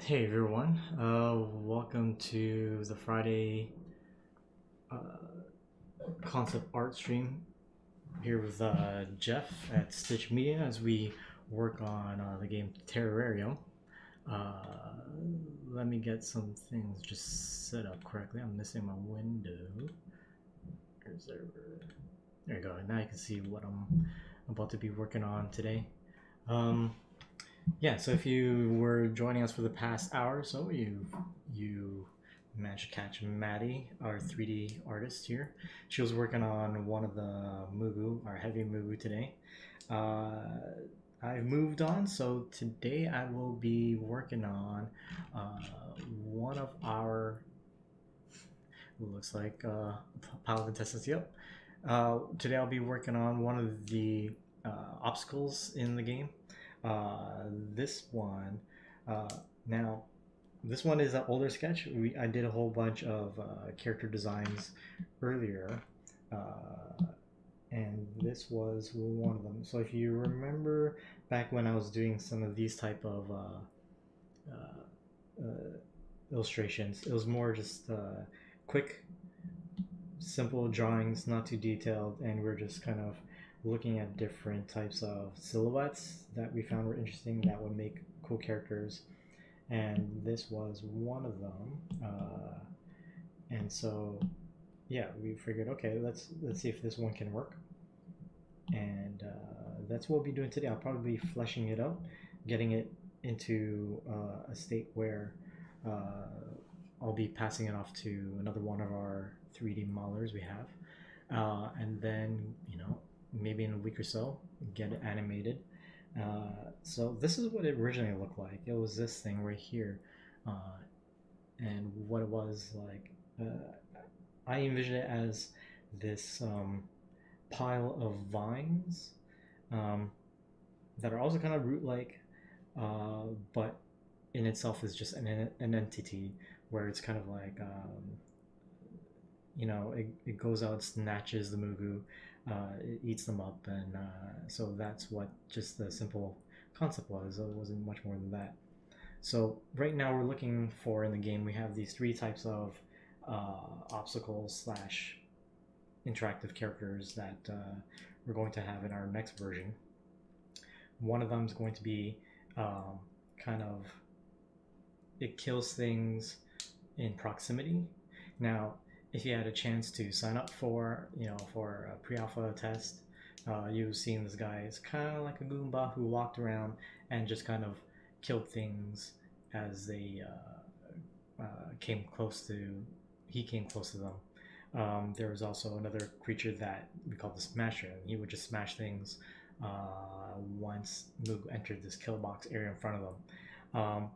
Hey everyone, welcome to the Friday concept art stream here with Jeff at Stitch Media as we work on the game Terrorarium. Uh, Let me get some things just set up correctly. I'm missing my window. There you go. Now you can see what I'm about to be working on today. Yeah, so if you were joining us for the past hour or so, you managed to catch Maddie, our 3D artist here. She was working on one of the Mugu, our heavy Mugu today. I've moved on, so today I will be working on one of our, looks like pile of intestines, yep. Today I'll be working on one of the obstacles in the game. This one, uh, now, this one is an older sketch. I did a whole bunch of character designs earlier, and this was one of them. So if you remember back when I was doing some of these type of illustrations, it was more just quick, simple drawings, not too detailed, and we're just kind of looking at different types of silhouettes that we found were interesting that would make cool characters, and this was one of them. And so yeah, we figured, okay, let's see if this one can work, and that's what we'll be doing today. I'll probably be fleshing it out, getting it into a state where I'll be passing it off to another one of our 3D modelers we have, and then maybe in a week or so get it animated. So this is what it originally looked like. It was this thing right here, and what it was like. I envisioned it as this pile of vines that are also kind of root-like, but in itself is just an entity where it's kind of like it goes out, snatches the Mugu, it eats them up, and so that's what just the simple concept was. It wasn't much more than that. So right now we're looking for, in the game, we have these three types of obstacles slash interactive characters that we're going to have in our next version. One of them is going to be kind of, it kills things in proximity. Now, if you had a chance to sign up for a pre-alpha test, you've seen this guy. It's kind of like a Goomba who walked around and just kind of killed things as they came close to them. There was also another creature that we called the Smasher. He would just smash things once Mugu entered this kill box area in front of them.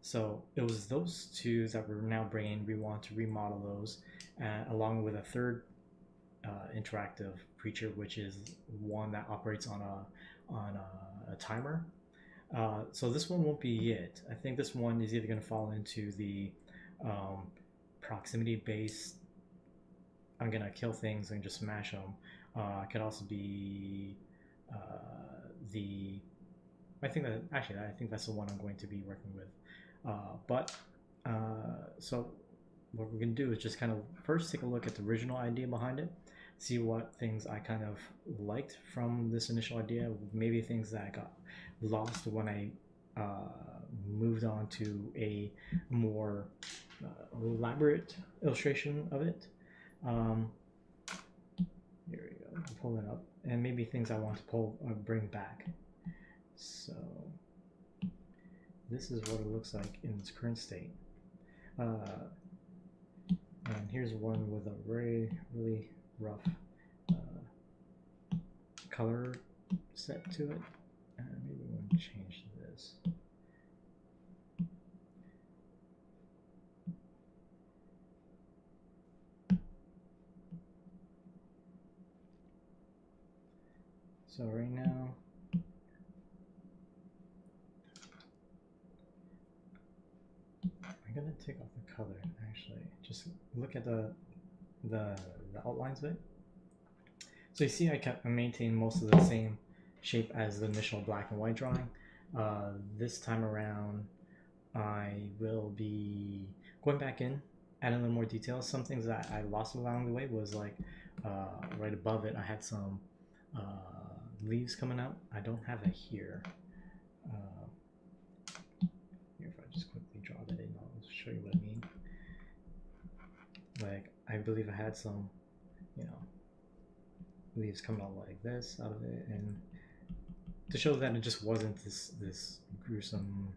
So it was those two that we're now bringing. We want to remodel those, along with a third interactive creature, which is one that operates on a timer. So this one won't be it. I think this one is either going to fall into the proximity based, I'm gonna kill things and just smash them. It could also be I think that's the one I'm going to be working with. So what we're gonna do is just kind of first take a look at the original idea behind it, see what things I kind of liked from this initial idea, maybe things that I got lost when I moved on to a more elaborate illustration of it. Here we go. I'll pull it up, and maybe things I want to bring back. So this is what it looks like in its current state. And here's one with a really rough color set to it. Maybe we want to change this. So right now, I'm gonna take off the color. Actually, just look at the outlines of it. So you see, I maintain most of the same shape as the initial black and white drawing. This time around, I will be going back in, adding a little more details. Some things that I lost along the way was like right above it, I had some leaves coming out. I don't have it here. Here, if I just quickly draw that in, I'll show you what I mean. Like, I believe I had some, you know, leaves coming out like this out of it, and to show that it just wasn't this gruesome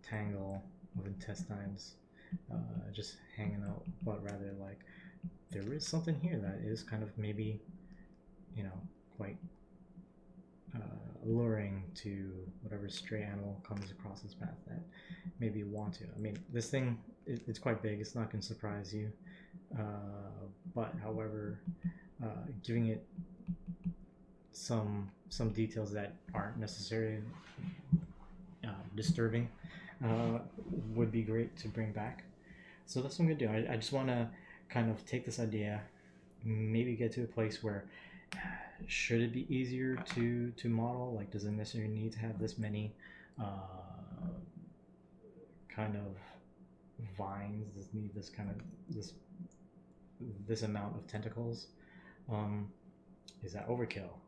tangle of intestines just hanging out, but rather like there is something here that is kind of maybe, you know, quite alluring to whatever stray animal comes across its path that maybe you want to. I mean, this thing, it's quite big, it's not going to surprise you, but however, giving it some details that aren't necessarily disturbing would be great to bring back. So that's what I'm gonna do. I just want to kind of take this idea, maybe get to a place where should it be easier to model? Like, does it necessarily need to have this many kind of vines? Does it need this kind of this amount of tentacles? Is that overkill?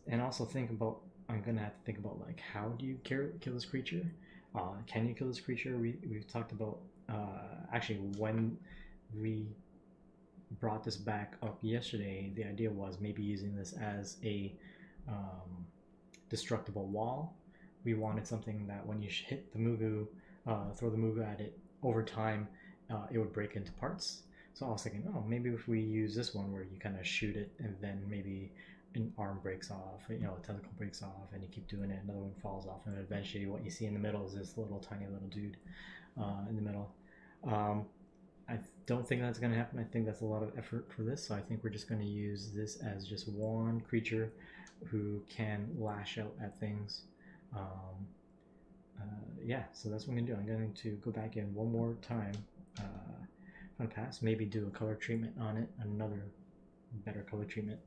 And also think about, I'm gonna have to think about like, how do you kill this creature? Can you kill this creature? We've talked about actually when we brought this back up yesterday, the idea was maybe using this as a destructible wall. We wanted something that when you hit the mugu, throw the mugu at it, over time it would break into parts. So I was thinking, oh, maybe if we use this one where you kind of shoot it and then maybe an arm breaks off, you know, a tentacle breaks off, and you keep doing it, another one falls off, and eventually what you see in the middle is this little tiny little dude in the middle. I don't think that's going to happen. I think that's a lot of effort for this, so I think we're just going to use this as just one creature who can lash out at things. Yeah, so that's what I'm going to do. I'm going to go back in one more time on pass, maybe do a color treatment on it, another better color treatment,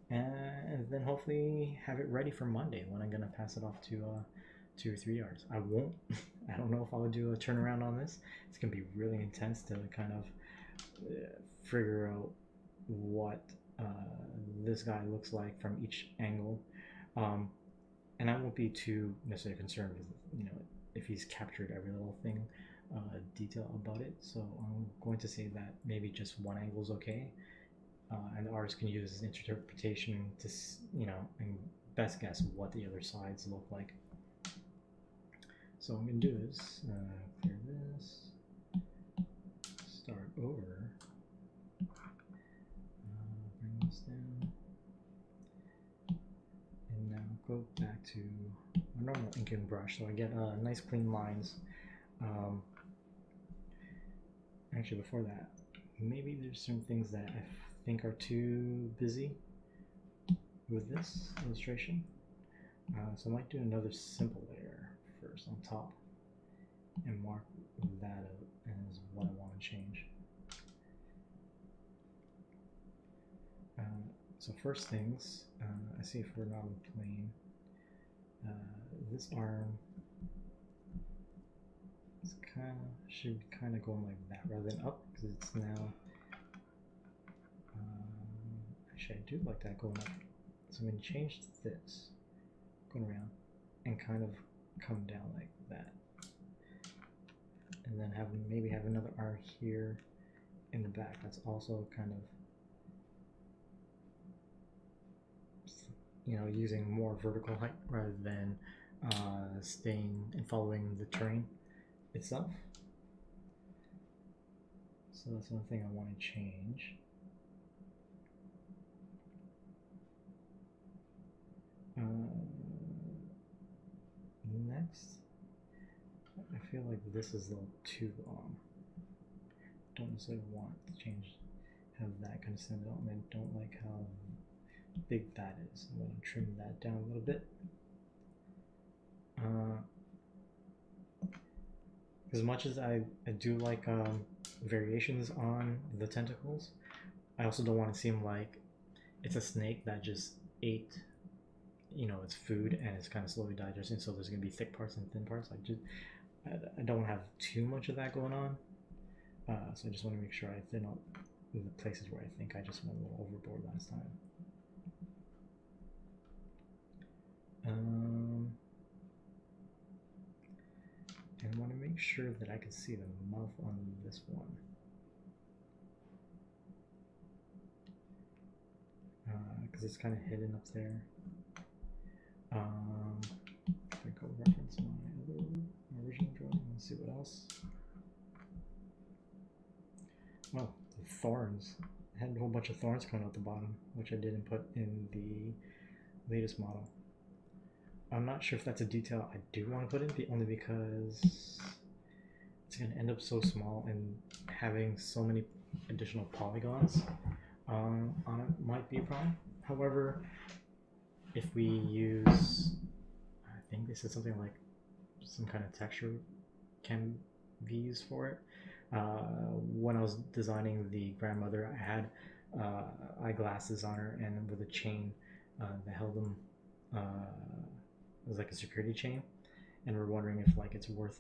and then hopefully have it ready for Monday when I'm going to pass it off to 2 or 3 yards. I won't, I don't know if I'll do a turnaround on this. It's going to be really intense to kind of figure out what this guy looks like from each angle. And I won't be too necessarily concerned with, you know, if he's captured every little thing, detail about it. So I'm going to say that maybe just one angle is okay, and the artist can use his interpretation to, you know, and best guess what the other sides look like. So what I'm going to do is clear this, start over, bring this down, and now go back to my normal inking brush so I get nice clean lines. Actually, before that, maybe there's some things that I think are too busy with this illustration. So I might do another simple layer first on top and mark that out as what I want to change. So first things, I see if we're not on plane, this arm is should be kind of going like that rather than up, because it's now, actually I do like that going up. So I'm going to change this, going around, and kind of come down like that. And then maybe have another arm here in the back that's also kind of, you know, using more vertical height rather than staying and following the terrain itself. So that's one thing I want to change. Next, I feel like this is a little too long. Don't necessarily want to change, have that kind of stand out, and I don't like how big that is. I'm going to trim that down a little bit. As much as I do like variations on the tentacles, I also don't want to seem like it's a snake that just ate you know, it's food and it's kind of slowly digesting, so there's gonna be thick parts and thin parts. I don't have too much of that going on, so I just want to make sure I thin out the places where I think I just went a little overboard last time. And I want to make sure that I can see the mouth on this one. Because it's kind of hidden up there. If I go reference my original drawing, let's see what else. Oh, the thorns. I had a whole bunch of thorns coming out the bottom, which I didn't put in the latest model. I'm not sure if that's a detail I do want to put in, only because it's going to end up so small, and having so many additional polygons on it might be a problem. However, if we use, I think they said something like some kind of texture can be used for it. When I was designing the grandmother, I had eyeglasses on her, and with a chain that held them. It was like a security chain, and we're wondering if like it's worth,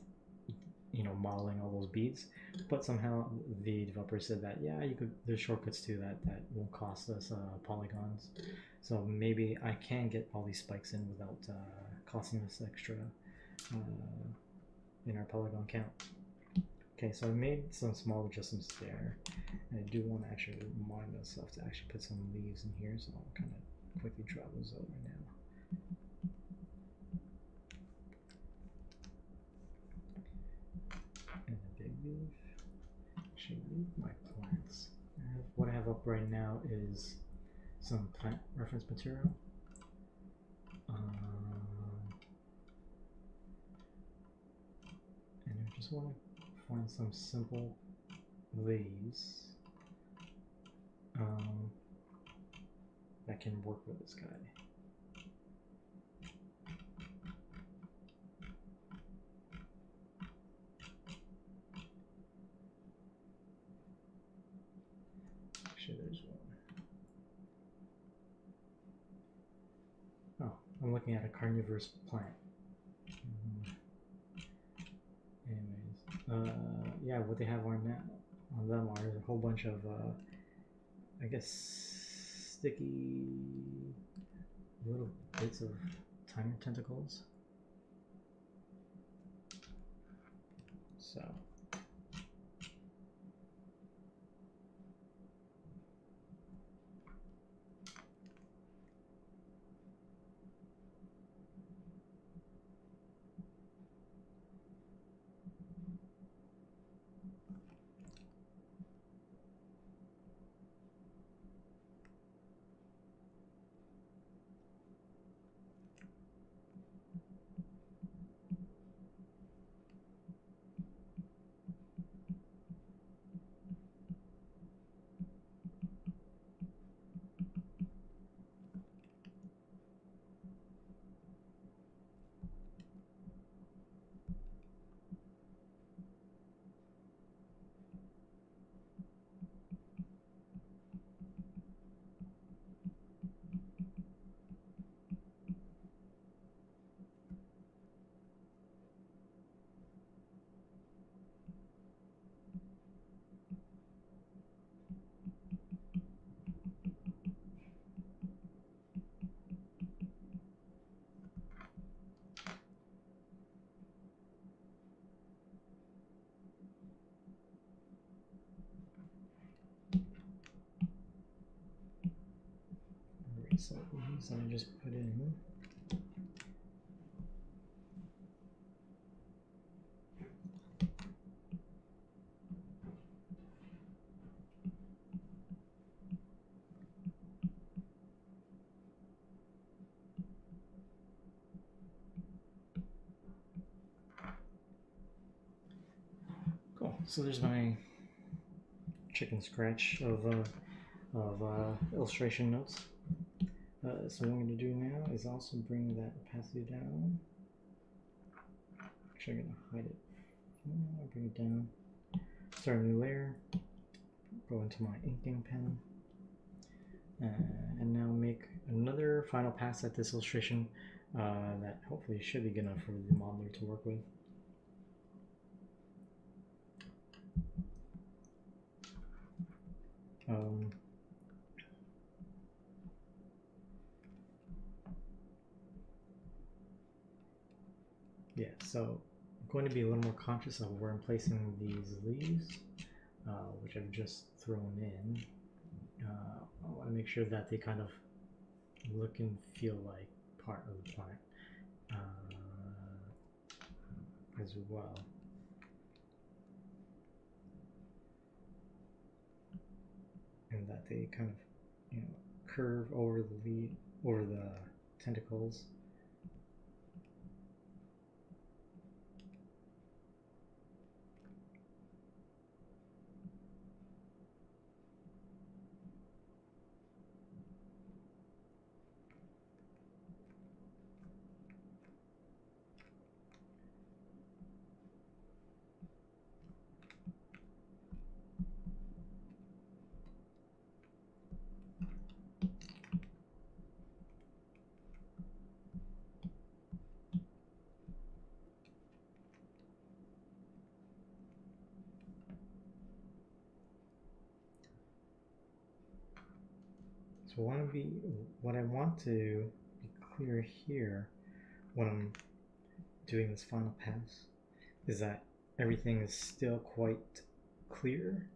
you know, modeling all those beads. But somehow the developer said that yeah, you could. There's shortcuts to that won't cost us polygons. So maybe I can get all these spikes in without costing us extra in our polygon count. Okay, so I made some small adjustments there, and I do want to actually remind myself to actually put some leaves in here, so I'll kind of quickly draw those out right now. And a big leaf. Actually, leave my plants. What I have up right now is some plant reference material. And I just want to find some simple leaves that can work with this guy. Actually, there's one. Oh, I'm looking at a carnivorous plant. Anyways, yeah, what they have on them are a whole bunch of, I guess, sticky little bits of tiny tentacles. So. So these I just put in. Cool. So there's my chicken scratch of illustration notes. So what I'm going to do now is also bring that opacity down. Actually, I'm going to hide it. I'll bring it down. Start a new layer. Go into my inking pen. And now make another final pass at this illustration that hopefully should be good enough for the modeler to work with. Yeah, so I'm going to be a little more conscious of where I'm placing these leaves, which I've just thrown in. I want to make sure that they kind of look and feel like part of the plant as well. And that they kind of, you know, curve over the leaf, over the tentacles. So what I want to be clear here when I'm doing this final pass is that everything is still quite clear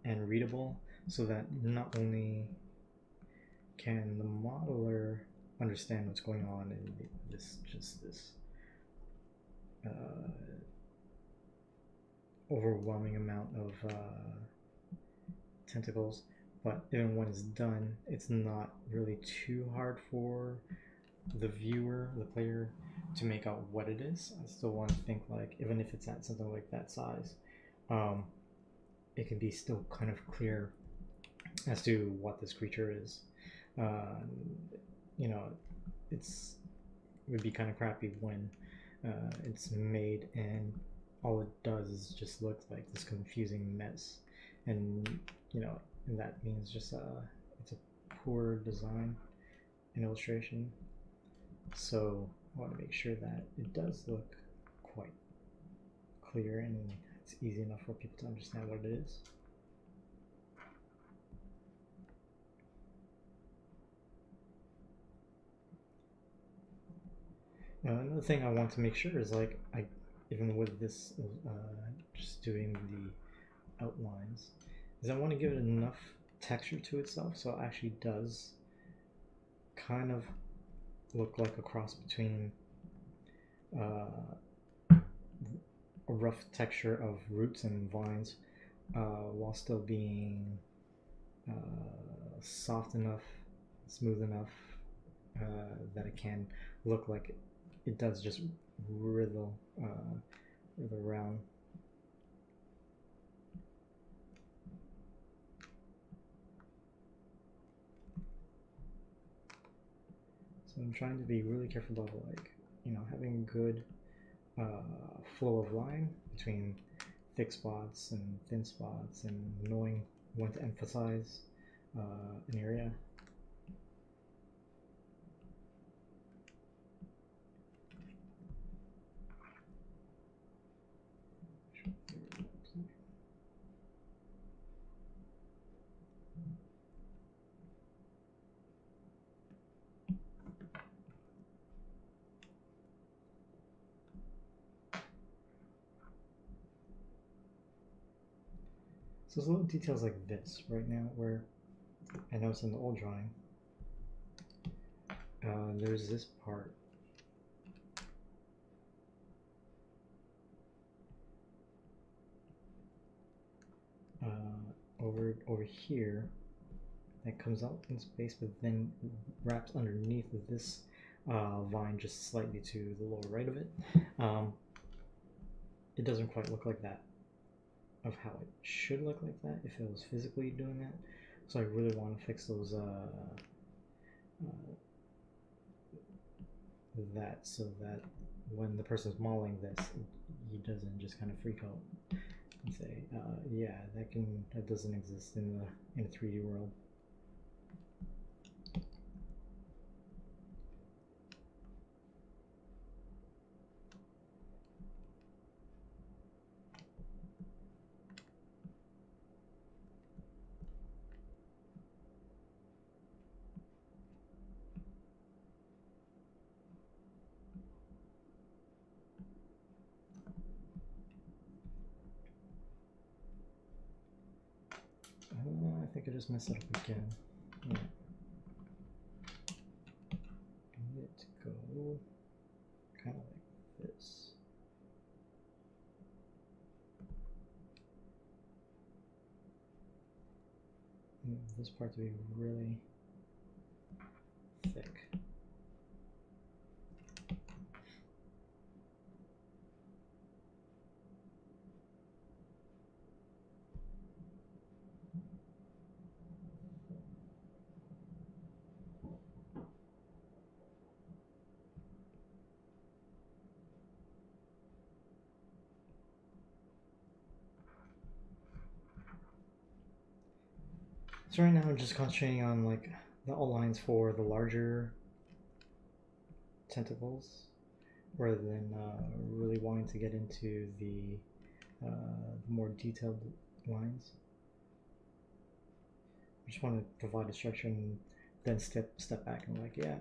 and readable, so that not only can the modeler understand what's going on in this overwhelming amount of tentacles, but even when it's done, it's not really too hard for the viewer, the player, to make out what it is. I still want to think, like, even if it's at something like that size, it can be still kind of clear as to what this creature is. You know, it would be kind of crappy when it's made and all it does is just look like this confusing mess, and you know, and that means just it's a poor design and illustration. So I want to make sure that it does look quite clear and it's easy enough for people to understand what it is. Another thing I want to make sure is, like, even with this just doing the outlines, is I want to give it enough texture to itself so it actually does kind of look like a cross between a rough texture of roots and vines while still being soft enough, smooth enough that it can look like it does just wriggle around. So I'm trying to be really careful about, like, you know, having good flow of line between thick spots and thin spots, and knowing when to emphasize an area. So there's little details like this right now where I noticed in the old drawing, there's this part over here that comes out in space, but then wraps underneath this vine just slightly to the lower right of it. It doesn't quite look like that of how it should look like that if it was physically doing that. So I really want to fix those that, so that when the person's modeling this, he doesn't just kind of freak out and say, yeah, that doesn't exist in the 3D world. I could just mess it up again. Yeah. I need it to go kind of like this. This part to be really thick. So right now I'm just concentrating on like the outlines for the larger tentacles, rather than really wanting to get into the more detailed lines. I just want to provide a structure and then step back and like, yeah,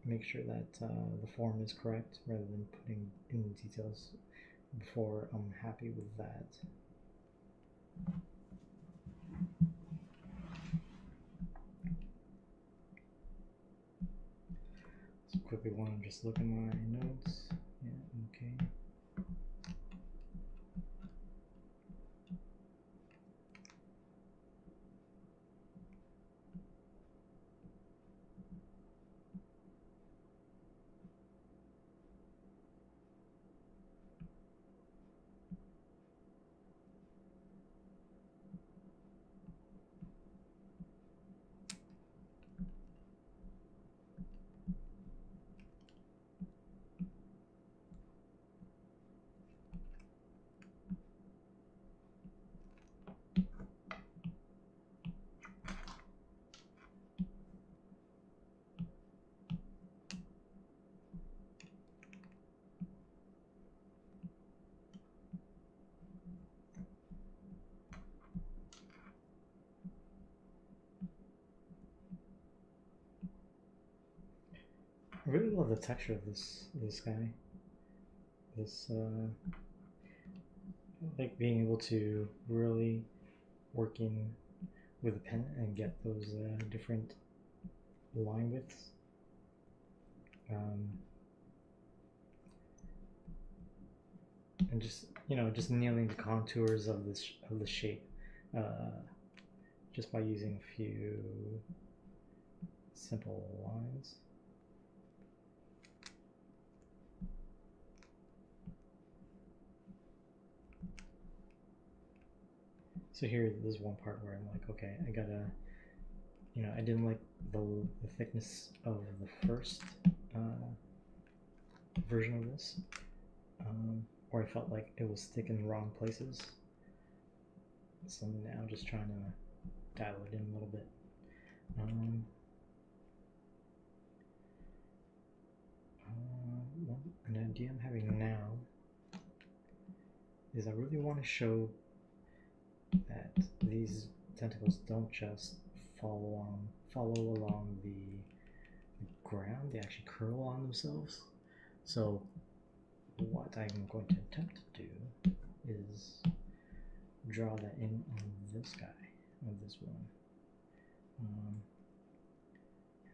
make sure that the form is correct rather than putting in the details before I'm happy with that. So quickly want to just look at my notes. Yeah, okay. I really love the texture of this guy. This like being able to really working with a pen and get those different line widths. And just, you know, just nailing the contours of this of the shape just by using a few simple lines. So here, there's one part where I'm like, okay, I gotta, you know, I didn't like the thickness of the first version of this, or I felt like it was thick in the wrong places. So now I'm just trying to dial it in a little bit. An idea I'm having now is I really want to show that these tentacles don't just follow along the ground, they actually curl on themselves. So what I'm going to attempt to do is draw that in on this guy, on this one.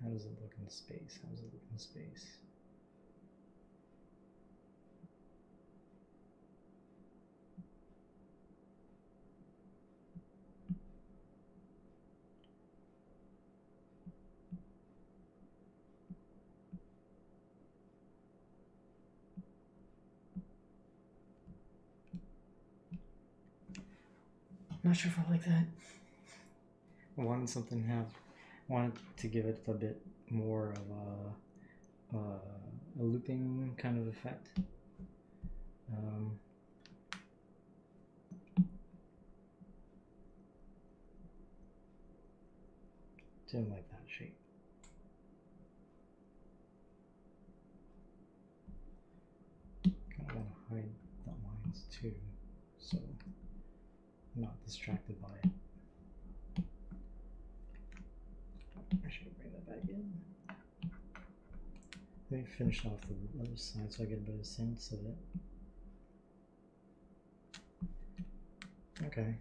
How does it look in space? How does it look in space? Not sure if I like that. I wanted something wanted to give it a bit more of a looping kind of effect. Didn't like that shape. Kind of want to hide the lines too, so I'm not distracted by it. I should bring that back in. Let me finish off the other side so I get a better sense of it. Okay.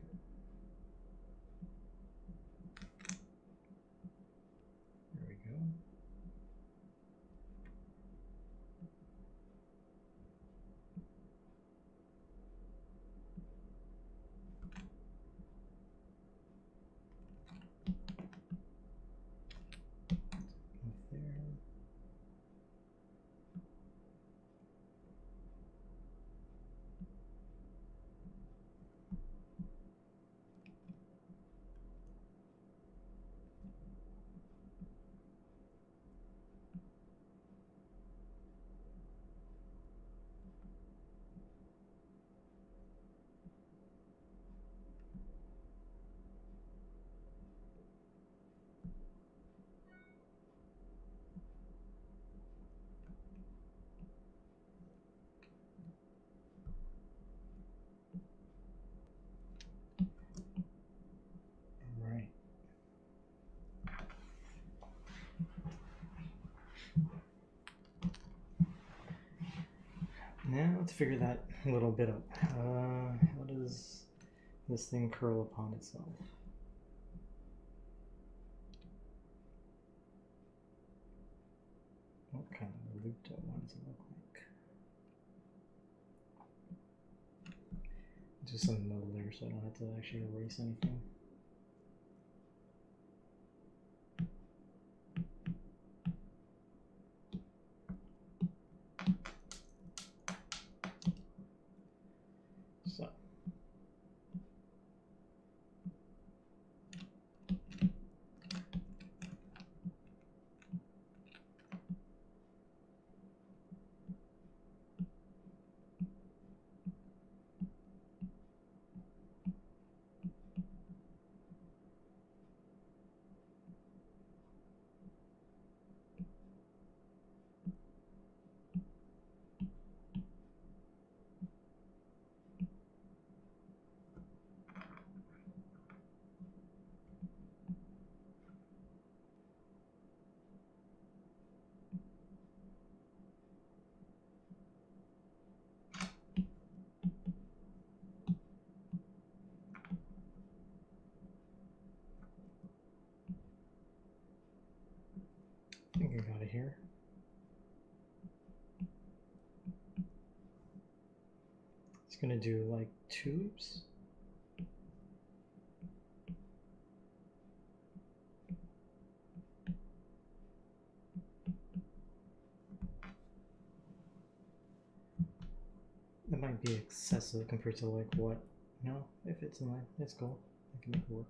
Now let's figure that a little bit out. How does this thing curl upon itself? What kind of looped up? What does it look like? Do some node layer so I don't have to actually erase anything. So. I think I got it here. It's gonna do like 2 loops. That might be excessive compared to like what? No, if it's in line, it's cool. I can make it work.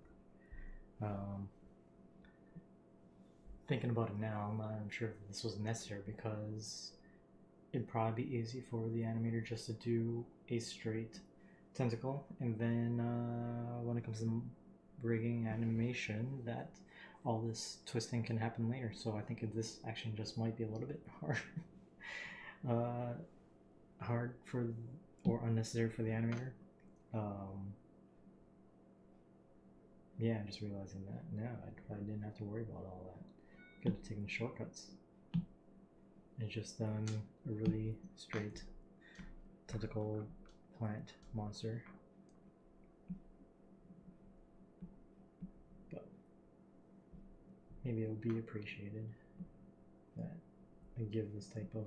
Thinking about it now, I'm not even sure if this was necessary because it'd probably be easy for the animator just to do a straight tentacle, and then when it comes to rigging animation, that all this twisting can happen later. So I think this action just might be a little bit hard for or unnecessary for the animator. Yeah, I'm just realizing that now I didn't have to worry about all that. Could have taken shortcuts and just done a really straight tentacle plant monster. But maybe it would be appreciated that I give this type of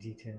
detail.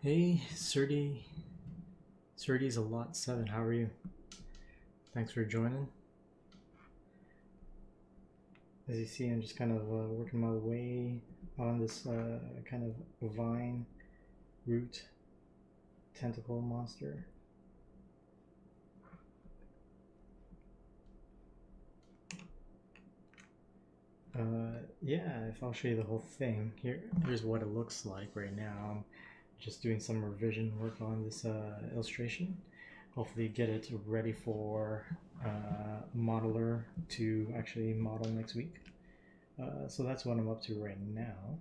Hey, Surdy's a lot 7. How are you? Thanks for joining. As you see, I'm just kind of working my way on this kind of vine root tentacle monster. Yeah, if I'll show you the whole thing, here's what it looks like right now. I'm just doing some revision work on this illustration. Hopefully get it ready for modeler to actually model next week. So that's what I'm up to right now.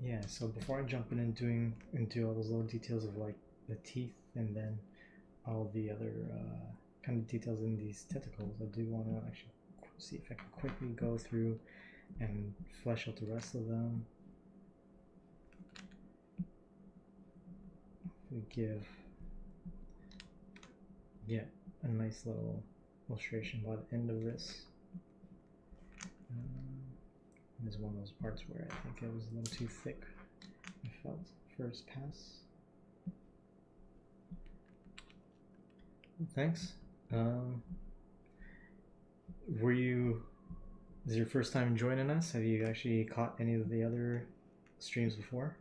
Yeah, so before I jump in and do all those little details of like the teeth and then all the other kind of details in these tentacles. I do want to actually see if I can quickly go through and flesh out the rest of them. We give a nice little illustration by the end of this. This is one of those parts where I think it was a little too thick, I felt, first pass. Thanks. This is your first time joining us? Have you actually caught any of the other streams before?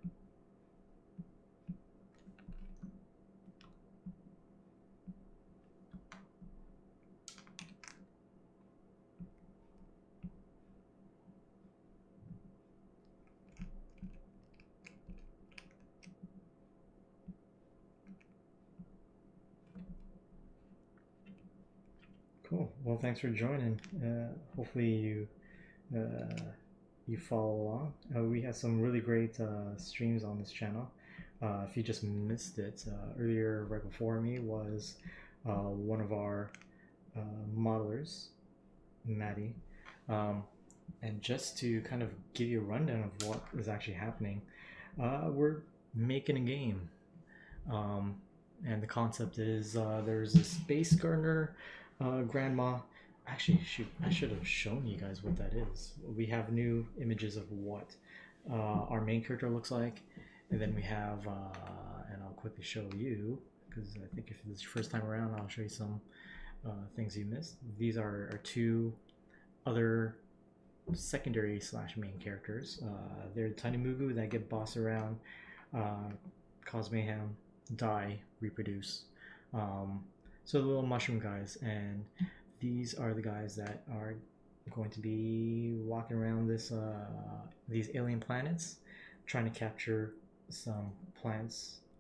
Cool. Well, thanks for joining. Hopefully you follow along. We have some really great streams on this channel. If you just missed it, earlier right before me was one of our modelers, Maddie. And just to kind of give you a rundown of what is actually happening, we're making a game. And the concept is there's a space gardener grandma. Actually, shoot, I should have shown you guys what that is. We have new images of what our main character looks like, and then we have, and I'll quickly show you, because I think if this is your first time around, I'll show you some things you missed. These are our two other secondary / main characters. They're Tiny Mugu that get bossed around, cause mayhem, die, reproduce. So the little mushroom guys, and these are the guys that are going to be walking around these alien planets, trying to capture some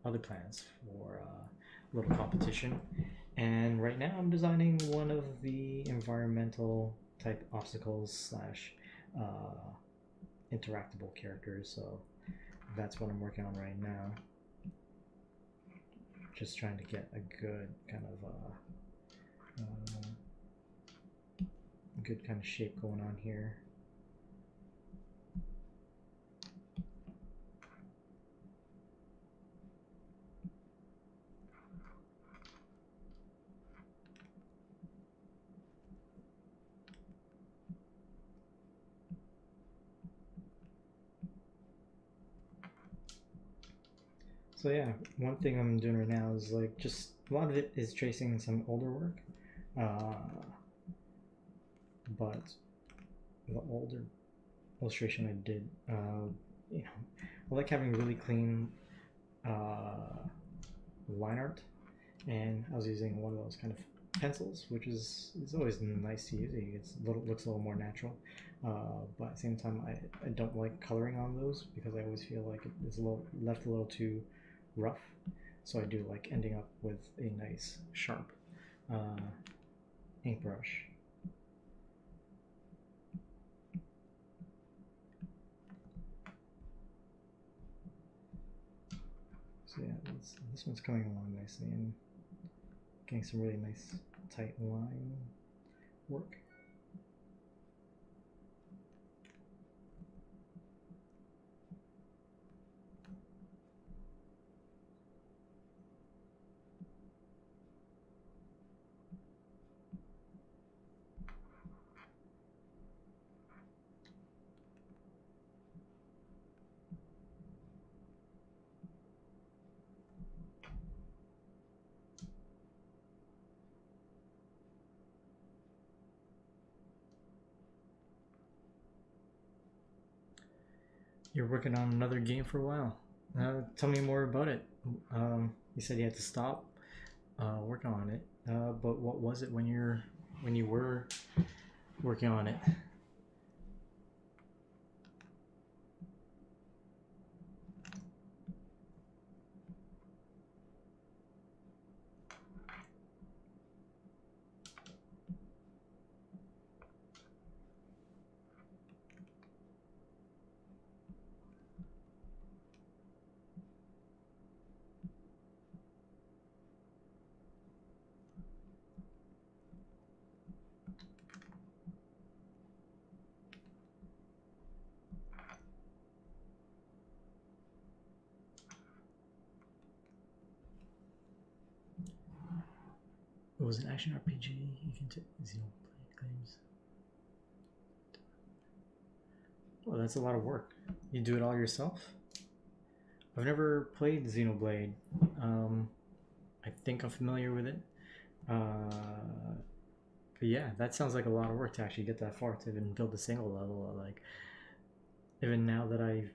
other plants for a little competition. And right now I'm designing one of the environmental type obstacles / interactable characters. So that's what I'm working on right now. Just trying to get a good kind of shape going on here. So yeah, one thing I'm doing right now is like just a lot of it is tracing some older work, but the older illustration I did, you know, I like having really clean line art, and I was using one of those kind of pencils, which is always nice to use. It looks a little more natural, but at the same time, I don't like coloring on those because I always feel like it's left a little too rough. So I do like ending up with a nice sharp ink brush. So yeah, this one's coming along nicely and getting some really nice tight line work. You're working on another game for a while. Tell me more about it. You said you had to stop working on it, but what was it when you were working on it? It was an action RPG. You can take Xenoblade claims. Oh, that's a lot of work. You do it all yourself? I've never played Xenoblade. I think I'm familiar with it. But yeah, that sounds like a lot of work to actually get that far, to even build a single level. Like, even now that I've,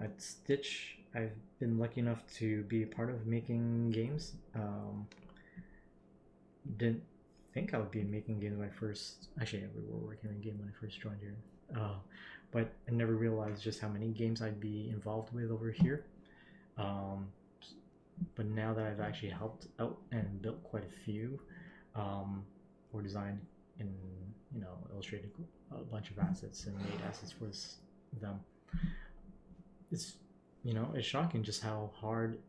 at Stitch, I've been lucky enough to be a part of making games. Didn't think I would be making games when I first. Actually, we were working on a game when I first joined here. But I never realized just how many games I'd be involved with over here. But now that I've actually helped out and built quite a few, or designed and illustrated a bunch of assets and made assets for them, it's it's shocking just how hard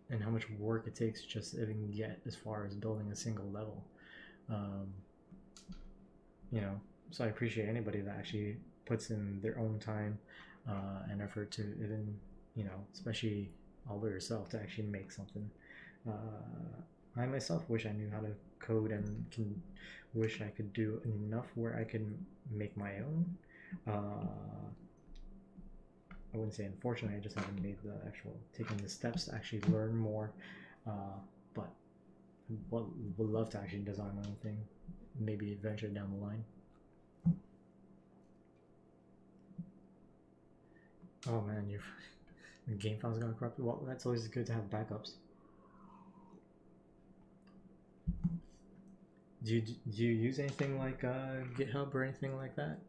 and how much work it takes just to even get as far as building a single level. So I appreciate anybody that actually puts in their own time and effort to even, especially all by yourself, to actually make something. I myself wish I knew how to code and wish I could do enough where I can make my own. I wouldn't say unfortunately, I just haven't made the actual taking the steps to actually learn more. But would love to actually design my own thing, maybe eventually down the line. Oh man, the game files got corrupted. Well, that's always good to have backups. Do you use anything like GitHub or anything like that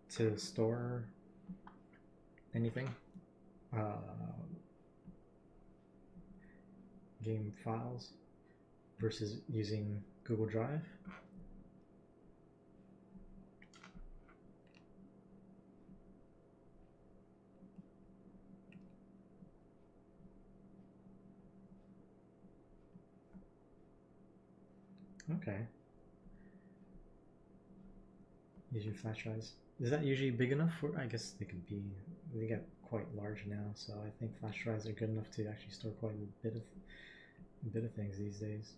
to store anything? Game files versus using Google Drive? Okay. Use your flash drives. Is that usually big enough for? I guess they get quite large now, so I think flash drives are good enough to actually store quite a bit of things these days.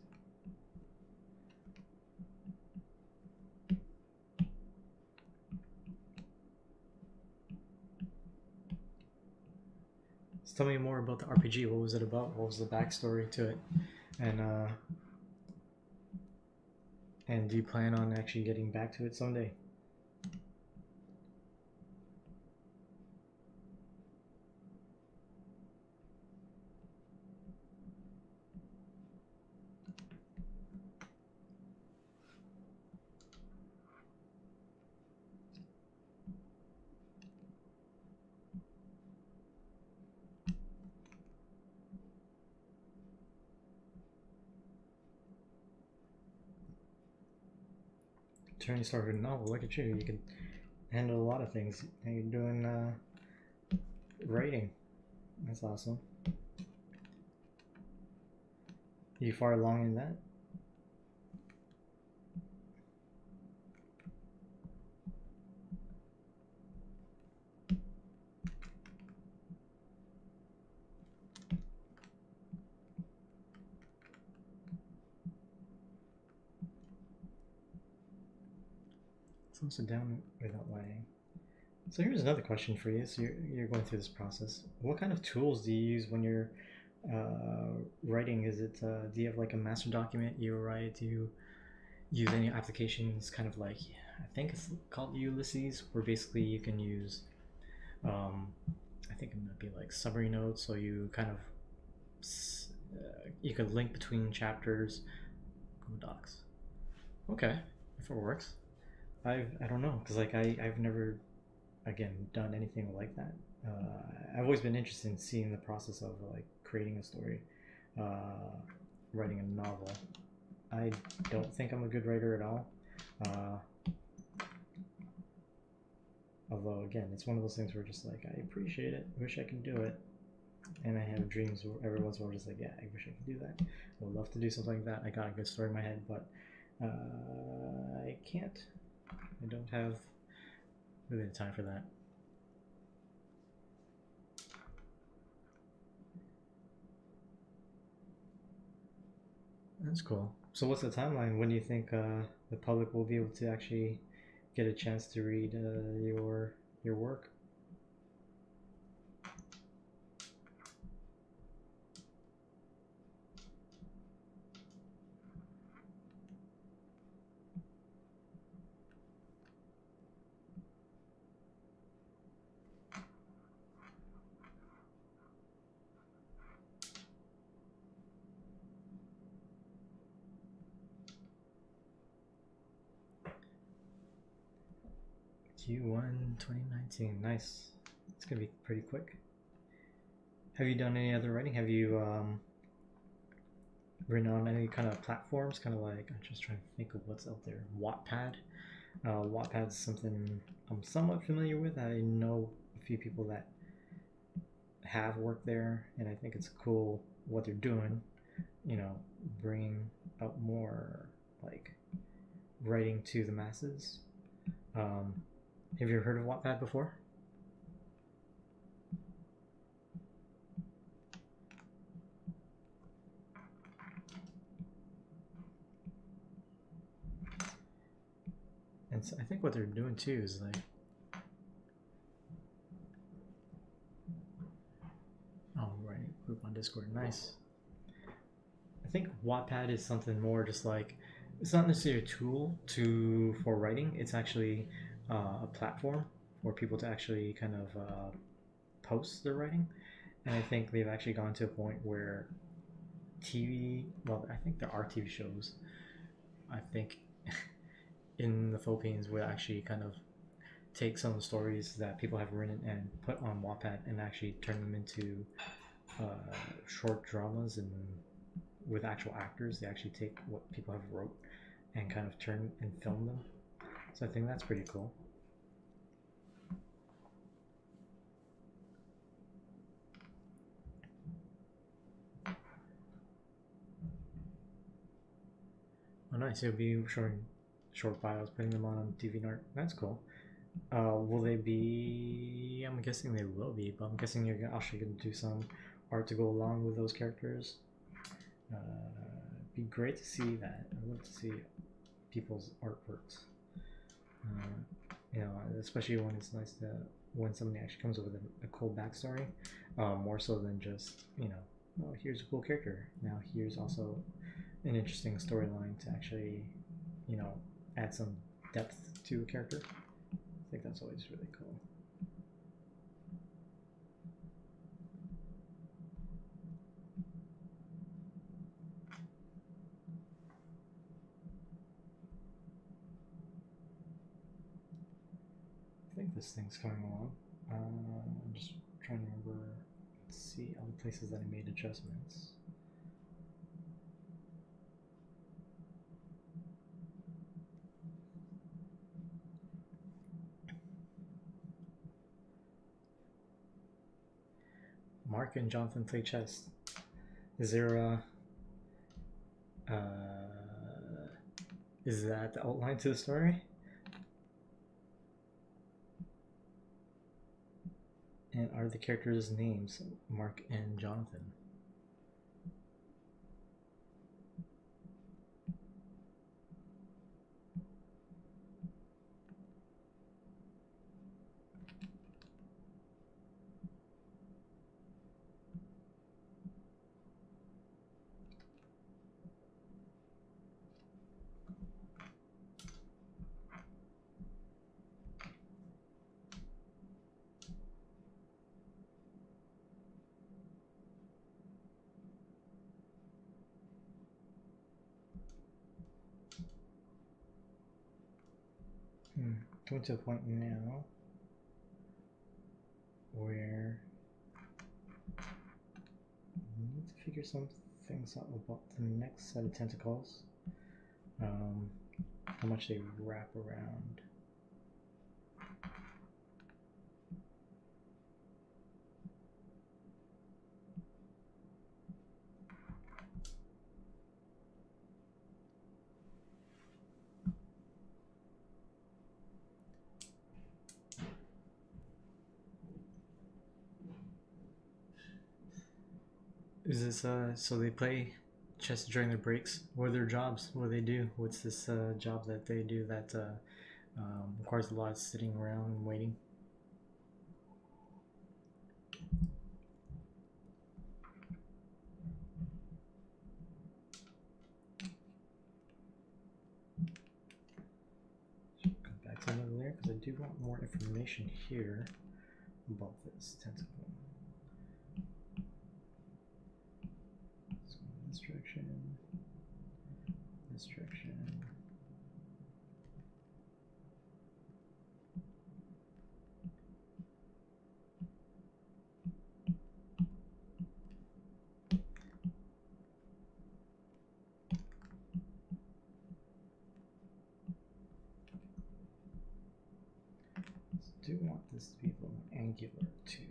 So tell me more about the RPG. What was it about? What was the backstory to it? And do you plan on actually getting back to it someday? Turning started a novel. Look at you. You can handle a lot of things. And you're doing writing. That's awesome. Are you far along in that? Slows it down without lagging. So here's another question for you. So you're going through this process. What kind of tools do you use when you're writing? Is it do you have like a master document you write? Do you use any applications kind of like, I think it's called Ulysses, where basically you can use I think it might be like summary notes, so you kind of you could link between chapters. Google Docs. Okay, if it works. I don't know, because like I've never again done anything like that. I've always been interested in seeing the process of like creating a story, writing a novel. I don't think I'm a good writer at all. Although again, it's one of those things where just like I appreciate it, wish I could do it, and I have dreams where every once in a while just like, yeah, I wish I could do that. I would love to do something like that. I got a good story in my head, but I can't. I don't have really the time for that. That's cool. So what's the timeline? When do you think the public will be able to actually get a chance to read your work? Q1 2019. Nice. It's gonna be pretty quick. Have you done any other writing? Have you written on any kind of platforms? Kind of like, I'm just trying to think of what's out there. Wattpad. Wattpad's something I'm somewhat familiar with. I know a few people that have worked there, and I think it's cool what they're doing. You know, bringing out more like writing to the masses. Um, have you ever heard of Wattpad before? And so I think what they're doing too is like, oh, writing group on Discord. Nice. I think Wattpad is something more just like, it's not necessarily a tool for writing. It's actually a platform for people to actually kind of post their writing. And I think they've actually gone to a point where TV, well, I think there are TV shows, I think, in the Philippines would actually kind of take some of the stories that people have written and put on Wattpad and actually turn them into short dramas and with actual actors. They actually take what people have wrote and kind of turn and film them. So I think that's pretty cool. Oh, nice. It'll be showing short bios, putting them on DeviantArt. That's cool. Will they be? I'm guessing they will be, but I'm guessing you're actually going to do some art to go along with those characters. Be great to see that. I'd love to see people's artworks. You know, especially when it's nice to when somebody actually comes up with a cool backstory, more so than just oh, here's a cool character. Now here's also an interesting storyline to actually, add some depth to a character. I think that's always really cool. I think this thing's coming along. I'm just trying to remember. Let's see all the places that I made adjustments. Mark and Jonathan play chess. Is there a is that the outline to the story? And are the characters' names Mark and Jonathan? Coming to a point now where we need to figure some things out about the next set of tentacles. How much they wrap around. Is this so they play just during their breaks? What are their jobs? What do they do? What's this job that they do that requires a lot of sitting around and waiting? Come back to another layer because I do want more information here about this tentacle. So this direction, this direction. Do want this to be a little angular too.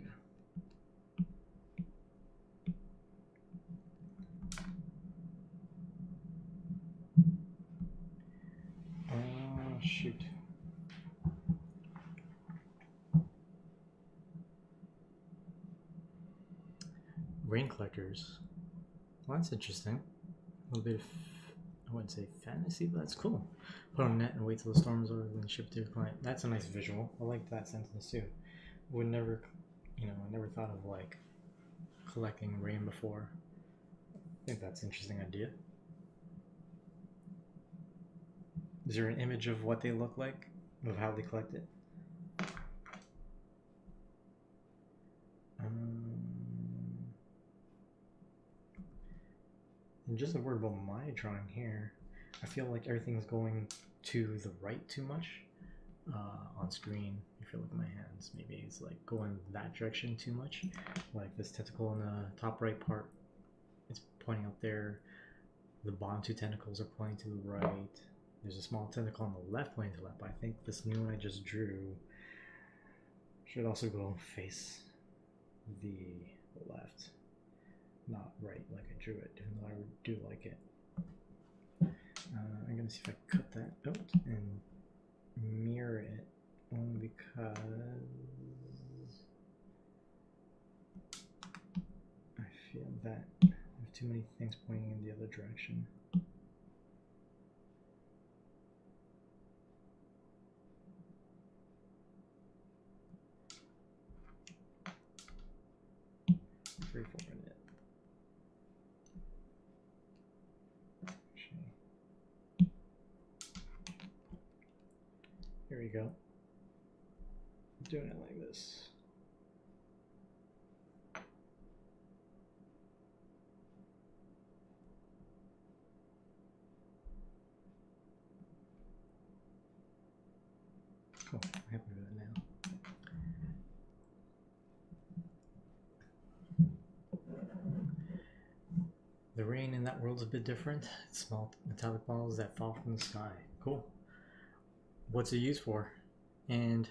Shoot. Rain collectors. Well, that's interesting. A little bit of, I wouldn't say fantasy, but that's cool. Put on a net and wait till the storm's over, then ship to your client. That's a nice visual. I like that sentence too. Would never, I never thought of like collecting rain before. I think that's an interesting idea. Is there an image of what they look like, of how they collect it? And just a word about my drawing here. I feel like everything's going to the right too much on screen. If you look at my hands, maybe it's like going that direction too much. Like this tentacle in the top right part, it's pointing out there. The bottom two tentacles are pointing to the right. There's a small tentacle on the left pointing to the left, but I think this new one I just drew should also go face the left, not right like I drew it, even though I do like it. I'm gonna see if I cut that out and mirror it, only because I feel that I have too many things pointing in the other direction. Freeform it. Here we go. I'm doing it like this. Cool. I'm happy with it now. The rain in that world's a bit different. It's small metallic balls that fall from the sky. Cool. What's it used for? And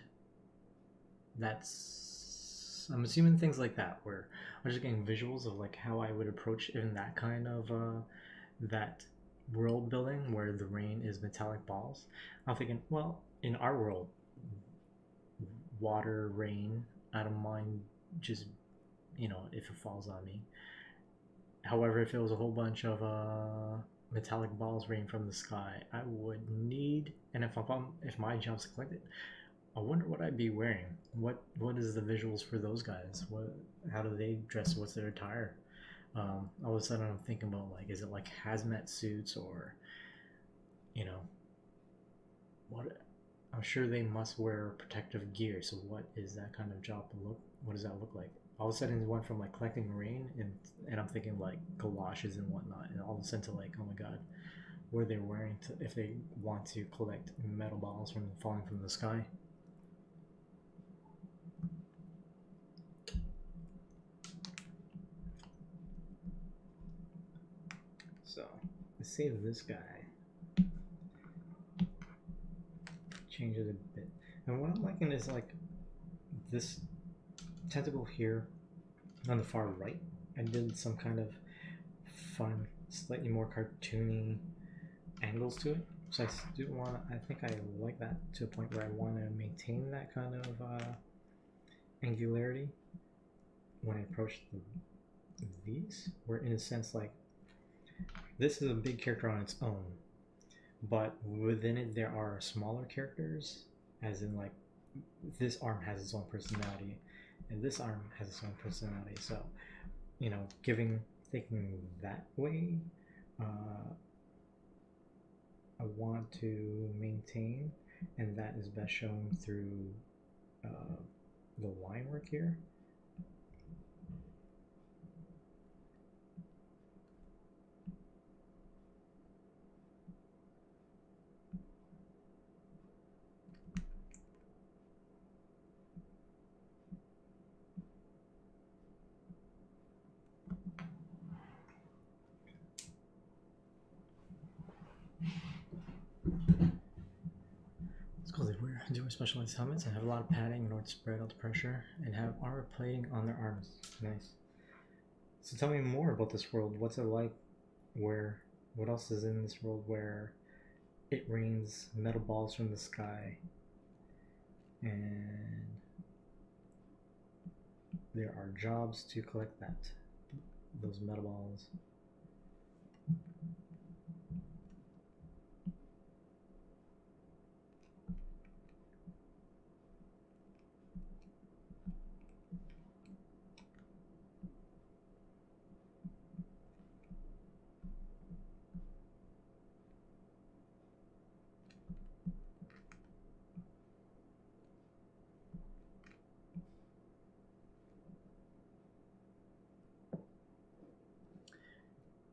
that's, I'm assuming things like that, where I'm just getting visuals of like how I would approach even that kind of that world building where the rain is metallic balls. I'm thinking, well, in our world, water, rain, I don't mind just, if it falls on me. However, if it was a whole bunch of metallic balls raining from the sky, I would need, and if my job's to collect it, I wonder what I'd be wearing. What is the visuals for those guys? How do they dress? What's their attire? All of a sudden I'm thinking about like, is it like hazmat suits or, what? I'm sure they must wear protective gear. So what is that kind of job look? What does that look like? All of a sudden it went from like collecting rain and I'm thinking like galoshes and whatnot, and all of a sudden to like, oh my god, what are they wearing if they want to collect metal balls from falling from the sky? So let's save this guy, change it a bit, and what I'm liking is like this tentacle here on the far right. I did some kind of fun, slightly more cartoony angles to it. So I do want to, I think I like that to a point where I want to maintain that kind of angularity when I approach these, where in a sense like This is a big character on its own, but within it there are smaller characters, as in like this arm has its own personality, and this arm has its own personality. So, you know, thinking that way, I want to maintain, and that is best shown through the line work here. They wear dual specialized helmets and have a lot of padding in order to spread out the pressure, and have armor plating on their arms. Nice. So tell me more about this world. What's it like? What else is in this world where it rains metal balls from the sky, and there are jobs to collect those metal balls.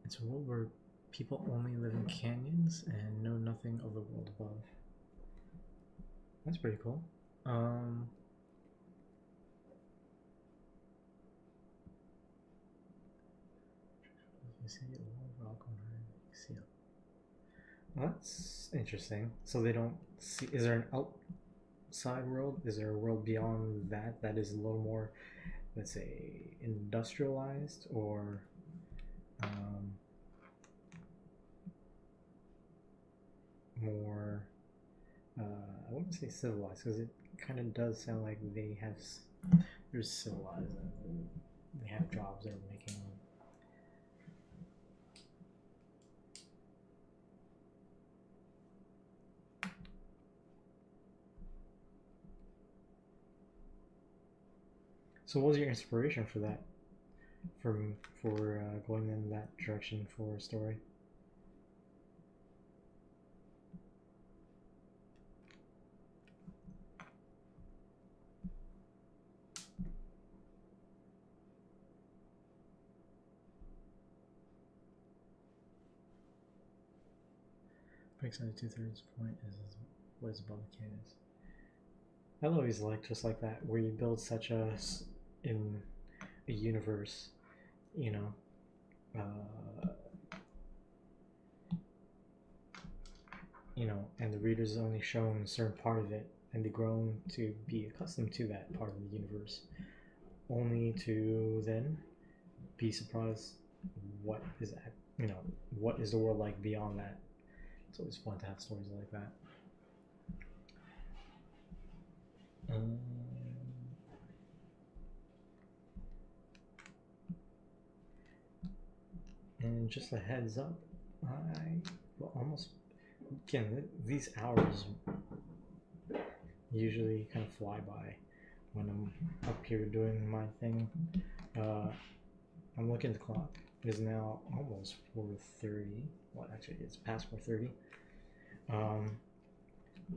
It's a world where people only live in canyons and know nothing of the world above. That's pretty cool. You see a rock on her. See it. Well, that's interesting. So they don't see. Is there an outside world? Is there a world beyond that that is a little more, let's say, industrialized, or more? I wouldn't say civilized, because it kind of does sound like they're civilized and they have jobs they're making. So what was your inspiration for that? For going in that direction for a story? Breaks under 2/3 point is what is above the canyons. I always like just like that, where you build such in a universe, you know, and the reader's only shown a certain part of it, and they grown to be accustomed to that part of the universe, only to then be surprised what is that, what is the world like beyond that. It's always fun to have stories like that. And just a heads up, I will almost, again, these hours usually kind of fly by when I'm up here doing my thing. I'm looking at the clock. It is now almost 4:30. Well, actually, it's past 4:30.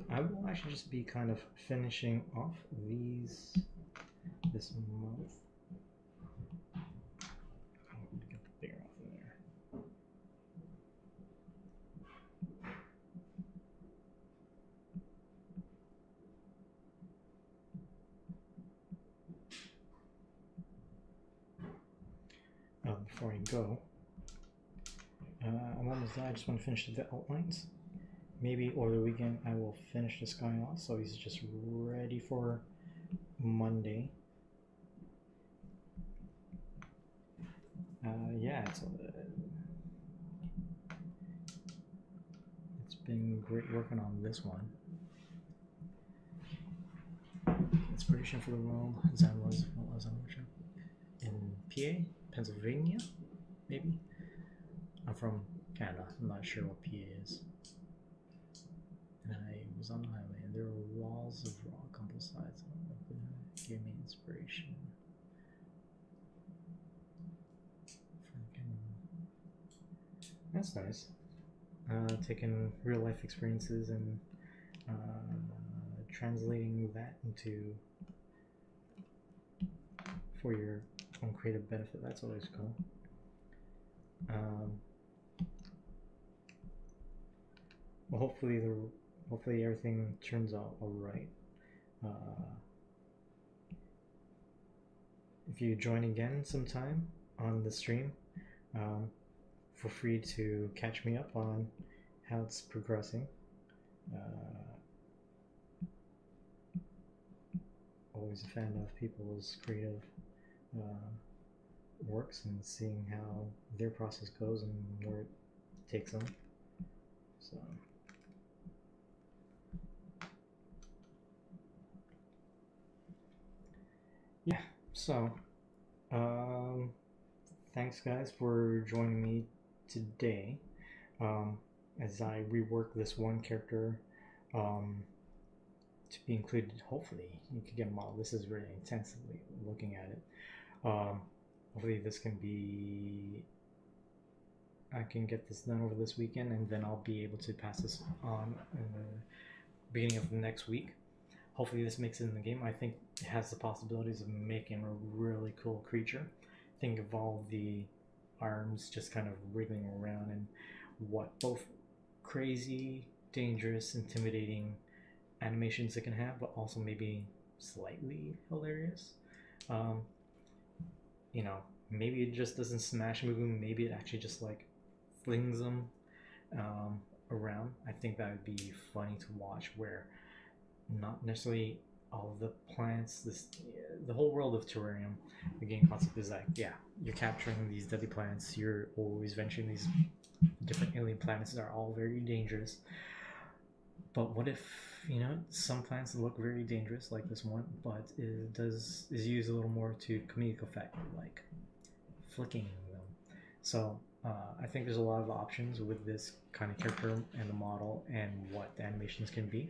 I will actually just be kind of finishing off this month. Get the bigger off in there. Before I go, I'm almost done. I just want to finish the outlines. Maybe over the weekend I will finish this guy off, so he's just ready for Monday. Yeah, it's been great working on this one. Inspiration for the world design was in PA, Pennsylvania, maybe. I'm from Canada. I'm not sure what PA is. And I was on the highway, and there were walls of rock on both sides. It gave me inspiration. That's nice. Taking real life experiences and translating that into for your own creative benefit. That's always cool. Well, hopefully everything turns out all right. If you join again sometime on the stream, feel free to catch me up on how it's progressing. Always a fan of people's creative works and seeing how their process goes and where it takes them. So yeah, so thanks guys for joining me today as I rework this one character to be included. Hopefully you can get a model. This is really intensively looking at it. Hopefully this can be, I can get this done over this weekend, and then I'll be able to pass this on in the beginning of next week. Hopefully this makes it in the game. I think it has the possibilities of making a really cool creature. Think of all the arms just kind of wriggling around and what both crazy, dangerous, intimidating animations it can have, but also maybe slightly hilarious. You know, maybe it just doesn't smash move them, maybe it actually just like flings them around. I think that would be funny to watch, where not necessarily all of the plants, the whole world of Terrarium, the game concept is like, yeah, you're capturing these deadly plants, you're always venturing these different alien planets that are all very dangerous. But what if, you know, some plants look very dangerous like this one, but it is used a little more to comedic effect, like flicking them. So I think there's a lot of options with this kind of character and the model and what the animations can be.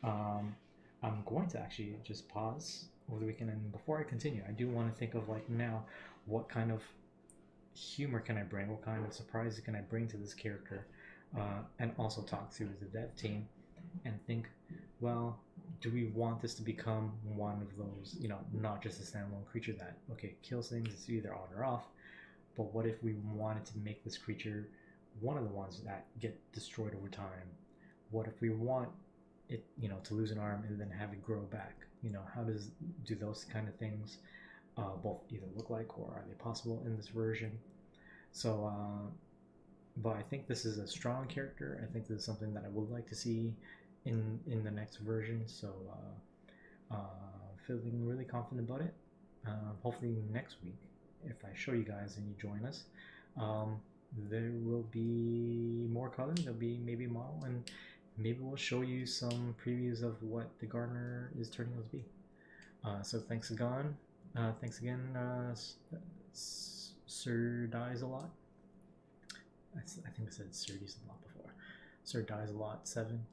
I'm going to actually just pause over the weekend, and before I continue, I do want to think of like now, what kind of humor can I bring, what kind of surprises can I bring to this character, and also talk to the dev team and think, well, do we want this to become one of those, you know, not just a standalone creature that, okay, kills things, it's either on or off, but what if we wanted to make this creature one of the ones that get destroyed over time? What if we want it, you know, to lose an arm and then have it grow back? You know, how do those kind of things both either look like, or are they possible in this version? So but I think this is a strong character. I think this is something that I would like to see in the next version. So feeling really confident about it. Hopefully next week, if I show you guys and you join us, there will be more color. There'll be maybe a model, and maybe we'll show you some previews of what the gardener is turning out to be. So thanks again. Thanks again, Sir Dies a Lot. I think I said Sir Dies a Lot before. Sir Dies a Lot 7.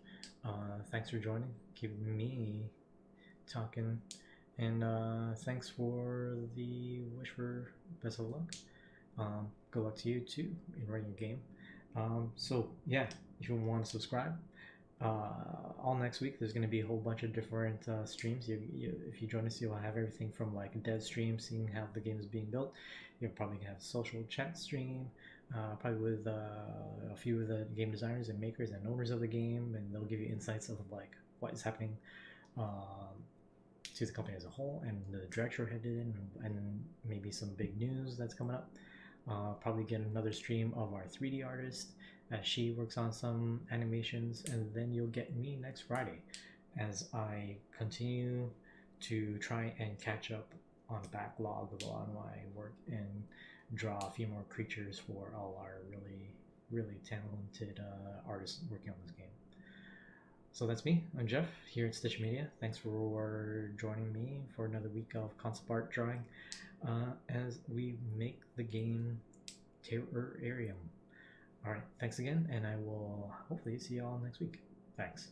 Thanks for joining, keeping me talking, and thanks for the wish for best of luck. Good luck to you too in writing your game. So yeah, if you want to subscribe, all next week there's going to be a whole bunch of different streams. If you join us, you'll have everything from like dev stream, seeing how the game is being built. You'll probably have a social chat stream, probably with a few of the game designers and makers and owners of the game, and they'll give you insights of like what is happening to the company as a whole and the direction we're headed in, and maybe some big news that's coming up. Probably get another stream of our 3D artist as she works on some animations, and then you'll get me next Friday as I continue to try and catch up on a backlog of a lot of my work and draw a few more creatures for all our really talented artists working on this game. So that's me. I'm Jeff here at Stitch Media. Thanks for joining me for another week of concept art drawing as we make the game Terrorarium. All right, thanks again, and I will hopefully see you all next week. Thanks.